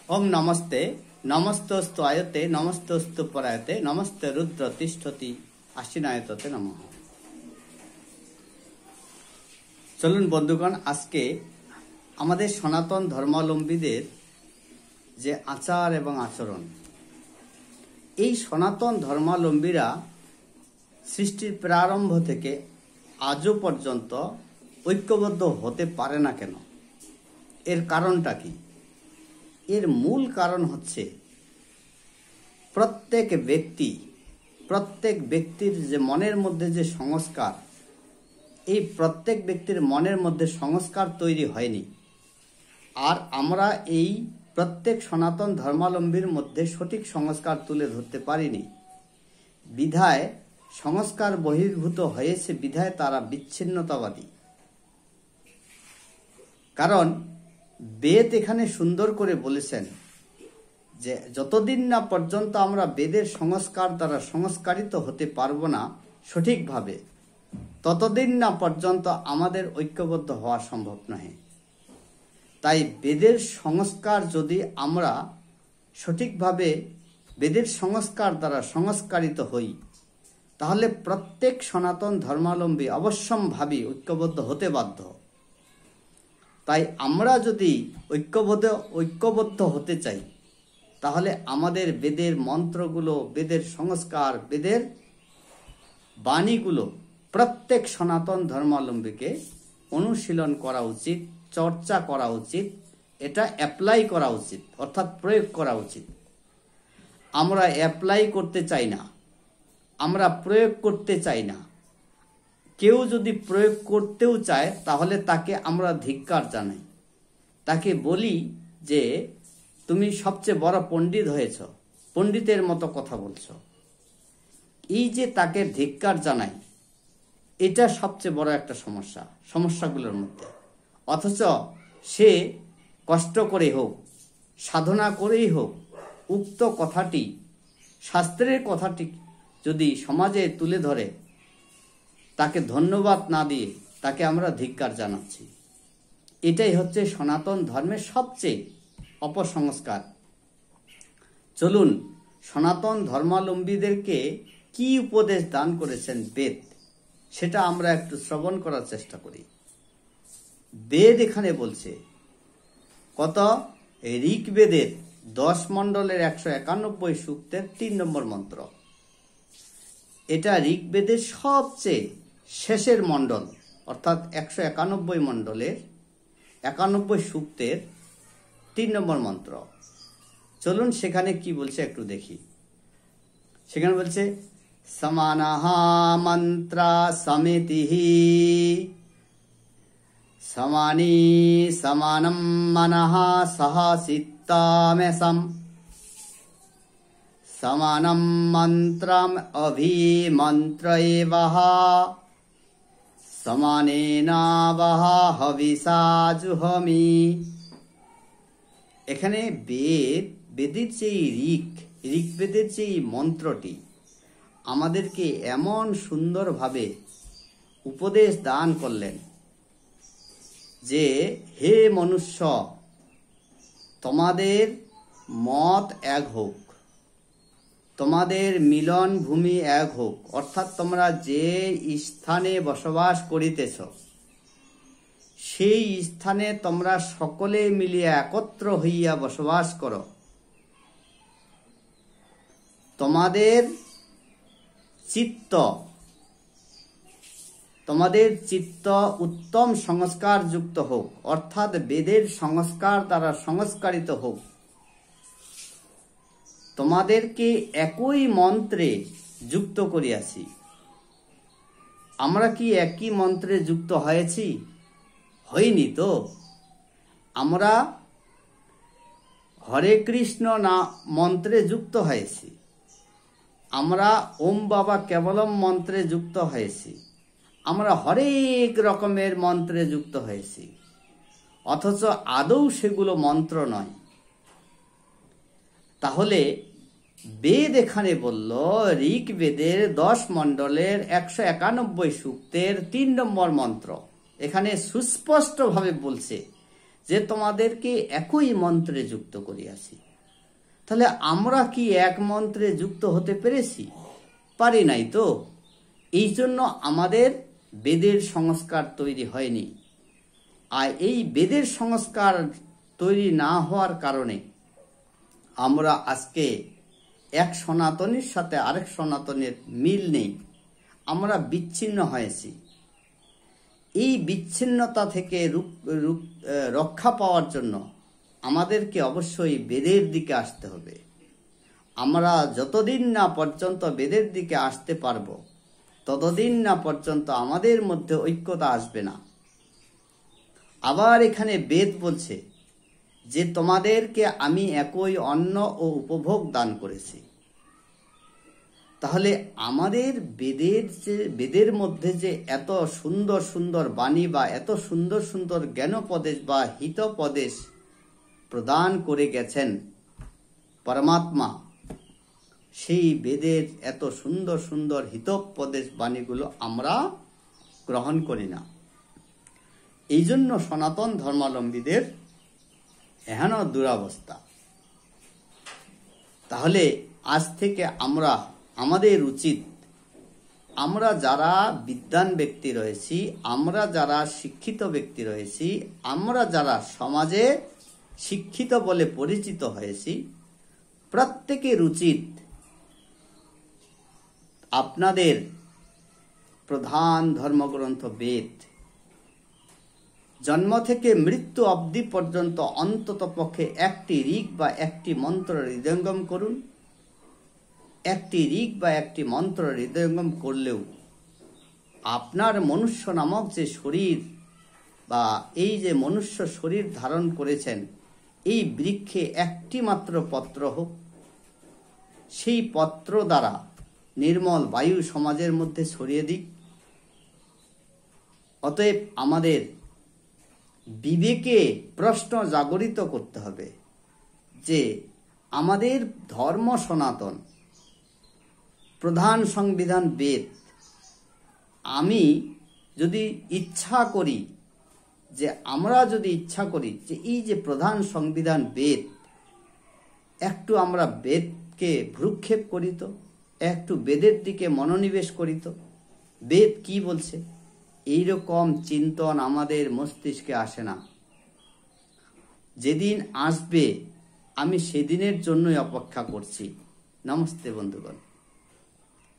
ओम नमस्ते नमस्तोस्तु आयते नमस्तोस्तु परायते नमस्ते रुद्र तिष्ठति आश्विनायतते नमः। চলুন বন্ধুগণ, আজকে আমাদের সনাতন ধর্মাবলম্বীদের যে আচার এবং আচরণ, এই সনাতন ধর্মাবলম্বীরা সৃষ্টির প্রারম্ভ থেকে আজও পর্যন্ত ঐক্যবদ্ধ হতে পারে না কেন? এর কারণটা কি? এর মূল কারণ হচ্ছে প্রত্যেক ব্যক্তির যে মনের মধ্যে যে সংস্কার, এই প্রত্যেক ব্যক্তির মনের মধ্যে সংস্কার তৈরি হয়নি। আর আমরা এই প্রত্যেক সনাতন ধর্মাবলম্বীর মধ্যে সঠিক সংস্কার তুলে ধরতে পারিনি বিধায় সংস্কার বহির্ভূত হয়েছে, বিধায় তারা বিচ্ছিন্নতাবাদী। কারণ বেদ এখানে সুন্দর করে বলেছেন যে যতদিন না পর্যন্ত আমরা বেদের সংস্কার দ্বারা সংস্কারিত হতে পারবো না সঠিকভাবে, ততদিন না পর্যন্ত আমাদের ঐক্যবদ্ধ হওয়া সম্ভব নয়। তাই বেদের সংস্কার যদি আমরা সঠিকভাবে বেদের সংস্কার দ্বারা সংস্কারিত হই, তাহলে প্রত্যেক সনাতন ধর্মাবলম্বী অবশ্যম্ভাবী ঐক্যবদ্ধ হতে বাধ্য। তাই আমরা যদি ঐক্যবদ্ধ হতে চাই, তাহলে আমাদের বেদের মন্ত্রগুলো, বেদের সংস্কার, বেদের বাণীগুলো প্রত্যেক সনাতন ধর্মাবলম্বীকে অনুশীলন করা উচিত, চর্চা করা উচিত, এটা অ্যাপ্লাই করা উচিত, অর্থাৎ প্রয়োগ করা উচিত। আমরা অ্যাপ্লাই করতে চাই না, আমরা প্রয়োগ করতে চাই না। কেউ যদি প্রয়োগ করতেও চায়, তাহলে তাকে আমরা ধিক্কার জানাই, তাকে বলি যে তুমি সবচেয়ে বড় পণ্ডিত হয়েছ, পণ্ডিতের মতো কথা বলছো। এই যে তাকে ধিক্কার জানাই, এটা সবচেয়ে বড় একটা সমস্যাগুলোর মধ্যে। অথচ সে কষ্ট করে হোক, সাধনা করেই হোক, উক্ত কথাটি, শাস্ত্রের কথাটি যদি সমাজে তুলে ধরে, তাকে ধন্যবাদ না দিয়ে তাকে আমরা ধিক্কার জানাচ্ছি। এটাই হচ্ছে সনাতন ধর্মের সবচেয়ে অপসংস্কার। চলুন সনাতন ধর্মাবলম্বীদেরকে কি উপদেশ দান করেছেন বেদ, সেটা আমরা একটু শ্রবণ করার চেষ্টা করি। বেদ এখানে বলছে কত? ঋগ্বেদের 10 মণ্ডলের 191 সূক্তের 3 নম্বর মন্ত্র। এটা ঋগ্বেদের সবচেয়ে শেষের মণ্ডল, অর্থাৎ 191 মণ্ডলের 91 সূক্তের 3 নম্বর মন্ত্র। চলুন সেখানে কি বলছে একটু দেখি। সেখানে বলছে সমানঃ মন্ত্রা সমিতিহি সমানি সমানম মনঃ সহ চিত্তমেসম সমানম মন্ত্রম অভিমন্ত্রয়েবহ সমানেনাবহ হবিষা জুহমি। এখানে বেদের যে ঋগ্বেদের যে মন্ত্রটি আমাদেরকে এমন সুন্দরভাবে উপদেশ দান করলেন যে হে মনুষ্য, তোমাদের মত এক হোক, তোমাদের মিলন ভূমি এক হোক, অর্থাৎ তোমরা যে স্থানে বসবাস করিতেছ, সেই স্থানে তোমরা সকলে মিলিয়া একত্র হইয়া বসবাস করো। তোমাদের চিত্ত উত্তম সংস্কার যুক্ত হোক, অর্থাৎ বেদের সংস্কার দ্বারা সংস্কারিত হোক। তোমাদেরকে একই মন্ত্রে যুক্ত করিয়াছি। আমরা কি একই মন্ত্রে যুক্ত হয়েছি? হইনি তো। আমরা হরে কৃষ্ণ না মন্ত্রে যুক্ত হয়েছি, আমরা ওম বাবা কেবলম মন্ত্রে যুক্ত হয়েছি, আমরা হরেক রকমের মন্ত্রে যুক্ত হয়েছি, অথচ আদৌ সেগুলো মন্ত্র নয়। তাহলে বেদ এখানে বলল, ঋগ্বেদের 10 মণ্ডলের 191 সূক্তের 3 নম্বর মন্ত্র এখানে সুস্পষ্টভাবে বলছে যে তোমাদেরকে একই মন্ত্রে যুক্ত করিয়াছি। তাহলে আমরা কি এক মন্ত্রে যুক্ত হতে পেরেছি? পারি নাই তো। এই জন্য আমাদের বেদের সংস্কার তৈরি হয়নি। আর এই বেদের সংস্কার তৈরি না হওয়ার কারণে আমরা আজকে এক সনাতনীর সাথে আরেক সনাতনের মিল নেই, আমরা বিচ্ছিন্ন হয়েছি। এই বিচ্ছিন্নতা থেকে রক্ষা পাওয়ার জন্য আমাদেরকে অবশ্যই বেদের দিকে আসতে হবে। আমরা যতদিন না পর্যন্ত বেদের দিকে আসতে পারবো, ততদিন না পর্যন্ত আমাদের মধ্যে ঐক্যতা আসবে না। আবার এখানে বেদ বলছে যে তোমাদেরকে আমি একই অন্ন ও উপভোগ দান করেছি। তাহলে আমাদের বেদের মধ্যে যে এত সুন্দর সুন্দর বাণী বা এত সুন্দর সুন্দর জ্ঞানোপদেশ বা হিতোপদেশ প্রদান করে গেছেন পরমাত্মা, সেই বেদের এত সুন্দর সুন্দর হিতোপদেশ বাণীগুলো আমরা গ্রহণ করি না। এই জন্য সনাতন ধর্মাবলম্বীদের এহেন দুরবস্থা। তাহলে আজ থেকে আমাদের উচিত, আমরা যারা বিদ্বান ব্যক্তি রয়েছি, আমরা যারা শিক্ষিত ব্যক্তি রয়েছি, আমরা যারা সমাজে শিক্ষিত বলে পরিচিত হয়েছি, প্রত্যেকের উচিত আপনাদের প্রধান ধর্মগ্রন্থ বেদ জন্ম থেকে মৃত্যু অবধি পর্যন্ত অন্তত পক্ষে একটি ঋগ বা একটি মন্ত্র হৃদয়ঙ্গম করুন। একটি ঋগ বা একটি মন্ত্র হৃদয়ঙ্গম করলেও আপনার মনুষ্য নামক যে শরীর বা এই যে মনুষ্য শরীর ধারণ করেছেন, এই বৃক্ষে একটি মাত্র পত্র হোক, সেই পত্র দ্বারা নির্মল বায়ু সমাজের মধ্যে ছড়িয়ে দিক। অতএব আমাদের বিবেকে প্রশ্ন জাগরিত করতে হবে যে আমাদের ধর্ম সনাতন, প্রধান সংবিধান বেদ। আমি যদি ইচ্ছা করি যে এই যে প্রধান সংবিধান বেদ, একটু আমরা বেদকে ভ্রুক্ষেপ করি তো, একটু বেদের দিকে মনোনিবেশ করি তো, বেদ কি বলছে, এইরকম চিন্তন আমাদের মস্তিষ্কে আসে না। যেদিন আসবে আমি সেদিনের জন্যই অপেক্ষা করছি। নমস্তে বন্ধুগণ।